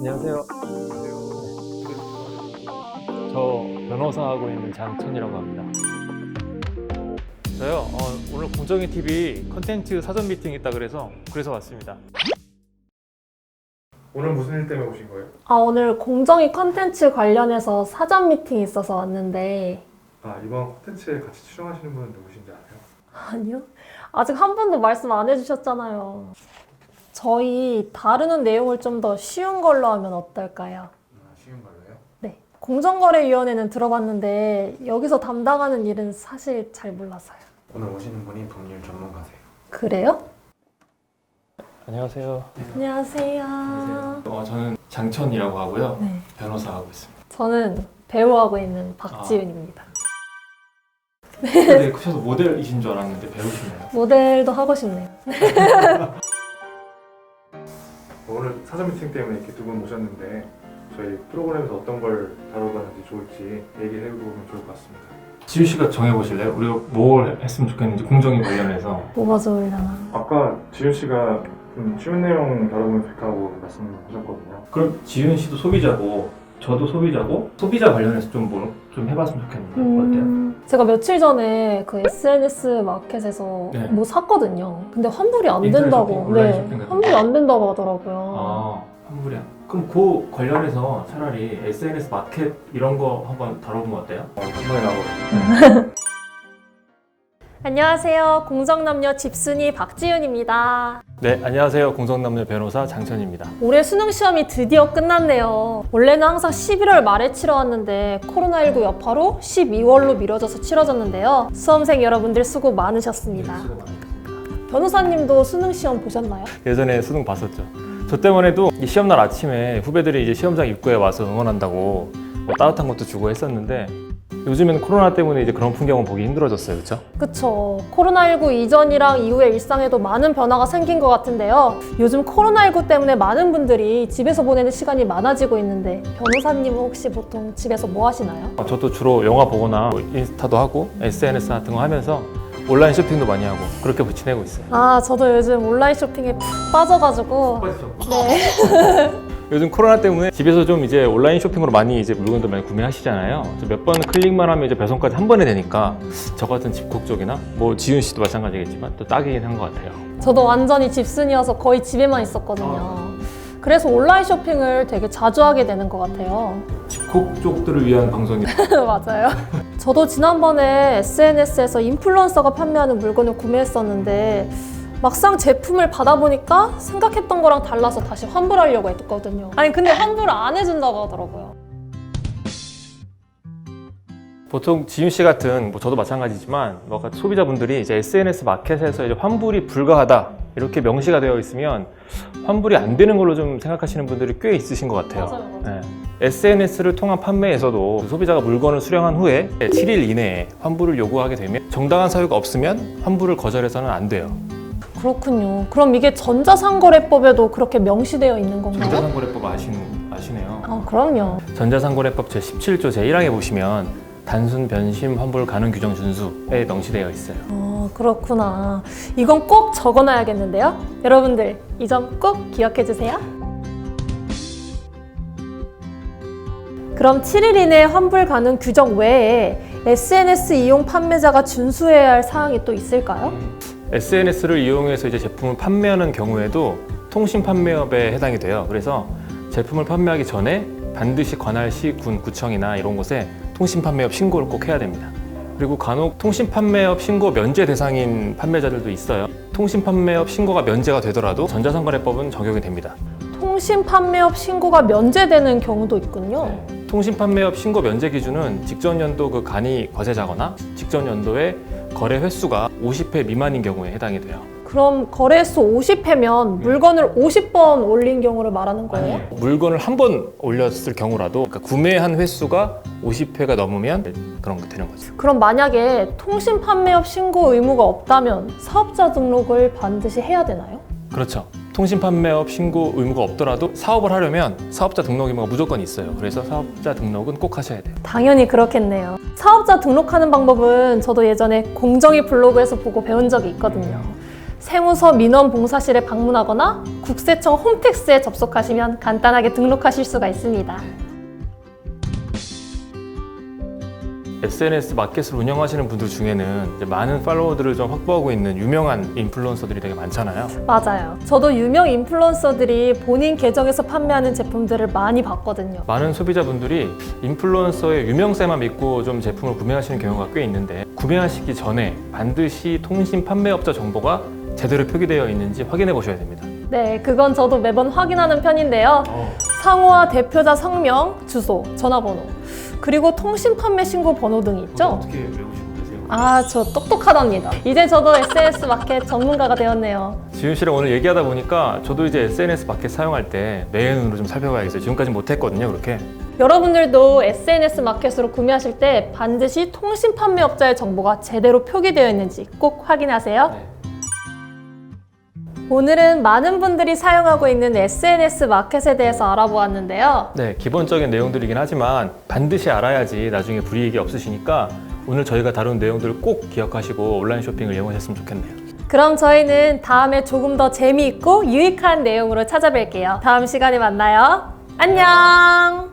안녕하세요. 저 변호사 하고 있는 장천이라고 합니다. 저요, 오늘 공정위 TV 컨텐츠 사전 미팅 있다 그래서 왔습니다. 오늘 무슨 일 때문에 오신 거예요? 오늘 공정위 컨텐츠 관련해서 사전 미팅이 있어서 왔는데. 이번 콘텐츠에 같이 출연하시는 분은 누구신지 아세요? 아니요. 아직 한 번도 말씀 안 해주셨잖아요. 저희 다루는 내용을 좀 더 쉬운 걸로 하면 어떨까요? 쉬운 걸로요? 네. 공정거래위원회는 들어봤는데 여기서 담당하는 일은 사실 잘 몰라서요. 오늘 오시는 분이 법률 전문가세요. 그래요? 안녕하세요. 안녕하세요. 저는 장천이라고 하고요. 네. 변호사 하고 있습니다. 저는 배우하고 있는 박지윤입니다. 되게 크셔서 모델이신 줄 알았는데 배우시네요. 모델도 하고 싶네요. 오늘 사전 미팅 때문에 이렇게 두 분 모셨는데 저희 프로그램에서 어떤 걸 다뤄봤는지 좋을지 얘기를 해보면 좋을 것 같습니다. 지윤 씨가 정해보실래요? 우리가 뭘 했으면 좋겠는지 공정위 관련해서. 뭐가 좋으려나? 아까 지윤 씨가 좀 쉬운 내용 다뤄보면 좋다고 말씀하셨거든요. 그럼 지윤 씨도 소비자고 저도 소비자고 소비자 관련해서 좀 해봤으면 좋겠는데 어때요? 제가 며칠 전에 그 SNS 마켓에서 네. 뭐 샀거든요. 근데 환불이 안 인터넷 된다고. 쇼핑, 온라인 쇼핑 같은 환불이 거? 안 된다고 하더라고요. 환불이야. 그럼 그 관련해서 차라리 SNS 마켓 이런 거 한번 다뤄보면 어때요? 금방에 나오거든요. 안녕하세요. 공정남녀 집순이 박지윤입니다. 네, 안녕하세요. 공정남녀 변호사 장천입니다. 올해 수능 시험이 드디어 끝났네요. 원래는 항상 11월 말에 치러왔는데 코로나19 여파로 12월로 미뤄져서 치러졌는데요. 수험생 여러분들 수고 많으셨습니다. 수고 많으셨습니다. 변호사님도 수능 시험 보셨나요? 예전에 수능 봤었죠. 저 때문에도 이 시험날 아침에 후배들이 이제 시험장 입구에 와서 응원한다고 뭐 따뜻한 것도 주고 했었는데 요즘엔 코로나 때문에 이제 그런 풍경은 보기 힘들어졌어요, 그렇죠? 그쵸. 코로나19 이전이랑 이후의 일상에도 많은 변화가 생긴 것 같은데요. 요즘 코로나19 때문에 많은 분들이 집에서 보내는 시간이 많아지고 있는데 변호사님은 혹시 보통 집에서 뭐 하시나요? 저도 주로 영화 보거나 뭐 인스타도 하고 SNS 같은 거 하면서 온라인 쇼핑도 많이 하고 그렇게 지내고 있어요. 저도 요즘 온라인 쇼핑에 푹 빠져가지고. 네. 요즘 코로나 때문에 집에서 좀 이제 온라인 쇼핑으로 많이 이제 물건들 많이 구매하시잖아요. 몇 번 클릭만 하면 이제 배송까지 한 번에 되니까 저 같은 집콕 쪽이나 뭐 지윤 씨도 마찬가지겠지만 또 딱이긴 한 것 같아요. 저도 완전히 집순이어서 거의 집에만 있었거든요. 그래서 온라인 쇼핑을 되게 자주 하게 되는 것 같아요. 집콕 쪽들을 위한 방송이. 맞아요. 저도 지난번에 SNS에서 인플루언서가 판매하는 물건을 구매했었는데 막상 제품을 받아보니까 생각했던 거랑 달라서 다시 환불하려고 했거든요. 아니 근데 환불을 안 해준다고 하더라고요. 보통 지윤 씨 같은, 뭐 저도 마찬가지지만 소비자분들이 이제 SNS 마켓에서 이제 환불이 불가하다 이렇게 명시가 되어 있으면 환불이 안 되는 걸로 좀 생각하시는 분들이 꽤 있으신 것 같아요. 맞아요. 네. SNS를 통한 판매에서도 소비자가 물건을 수령한 후에 7일 이내에 환불을 요구하게 되면 정당한 사유가 없으면 환불을 거절해서는 안 돼요. 그렇군요. 그럼 이게 전자상거래법에도 그렇게 명시되어 있는 건가요? 전자상거래법 아시네요. 그럼요. 전자상거래법 제17조 제1항에 보시면 단순 변심 환불 가능 규정 준수에 명시되어 있어요. 그렇구나. 이건 꼭 적어놔야겠는데요. 여러분들 이 점 꼭 기억해 주세요. 그럼 7일 이내 환불 가능 규정 외에 SNS 이용 판매자가 준수해야 할 사항이 또 있을까요? SNS를 이용해서 이제 제품을 판매하는 경우에도 통신 판매업에 해당이 돼요. 그래서 제품을 판매하기 전에 반드시 관할시, 군, 구청이나 이런 곳에 통신 판매업 신고를 꼭 해야 됩니다. 그리고 간혹 통신 판매업 신고 면제 대상인 판매자들도 있어요. 통신 판매업 신고가 면제가 되더라도 전자상거래법은 적용이 됩니다. 통신 판매업 신고가 면제되는 경우도 있군요. 통신 판매업 신고 면제 기준은 직전 연도 그 간이 거세자거나 직전 연도의 거래 횟수가 50회 미만인 경우에 해당이 돼요. 그럼 거래수 50회면 물건을 50번 올린 경우를 말하는 거예요? 아니에요. 물건을 한 번 올렸을 경우라도 그러니까 구매한 횟수가 50회가 넘으면 그런 게 되는 거죠. 그럼 만약에 통신 판매업 신고 의무가 없다면 사업자 등록을 반드시 해야 되나요? 그렇죠. 통신 판매업 신고 의무가 없더라도 사업을 하려면 사업자 등록 의무가 무조건 있어요. 그래서 사업자 등록은 꼭 하셔야 돼요. 당연히 그렇겠네요. 사업자 등록하는 방법은 저도 예전에 공정위 블로그에서 보고 배운 적이 있거든요. 세무서 민원봉사실에 방문하거나 국세청 홈택스에 접속하시면 간단하게 등록하실 수가 있습니다. SNS 마켓을 운영하시는 분들 중에는 이제 많은 팔로워들을 좀 확보하고 있는 유명한 인플루언서들이 되게 많잖아요. 맞아요. 저도 유명 인플루언서들이 본인 계정에서 판매하는 제품들을 많이 봤거든요. 많은 소비자분들이 인플루언서의 유명세만 믿고 좀 제품을 구매하시는 경우가 꽤 있는데 구매하시기 전에 반드시 통신 판매업자 정보가 제대로 표기되어 있는지 확인해 보셔야 됩니다. 네, 그건 저도 매번 확인하는 편인데요. 상호와 대표자 성명, 주소, 전화번호, 그리고 통신 판매 신고 번호 등이 있죠? 어떻게 외우시고 계세요? 아, 저 똑똑하답니다. 이제 저도 SNS 마켓 전문가가 되었네요. 지윤 씨랑 오늘 얘기하다 보니까 저도 이제 SNS 마켓 사용할 때 매의 눈으로 좀 살펴봐야겠어요. 지금까지 못했거든요, 그렇게. 여러분들도 SNS 마켓으로 구매하실 때 반드시 통신 판매업자의 정보가 제대로 표기되어 있는지 꼭 확인하세요. 네. 오늘은 많은 분들이 사용하고 있는 SNS 마켓에 대해서 알아보았는데요. 네, 기본적인 내용들이긴 하지만 반드시 알아야지 나중에 불이익이 없으시니까 오늘 저희가 다룬 내용들을 꼭 기억하시고 온라인 쇼핑을 이용하셨으면 좋겠네요. 그럼 저희는 다음에 조금 더 재미있고 유익한 내용으로 찾아뵐게요. 다음 시간에 만나요. 안녕!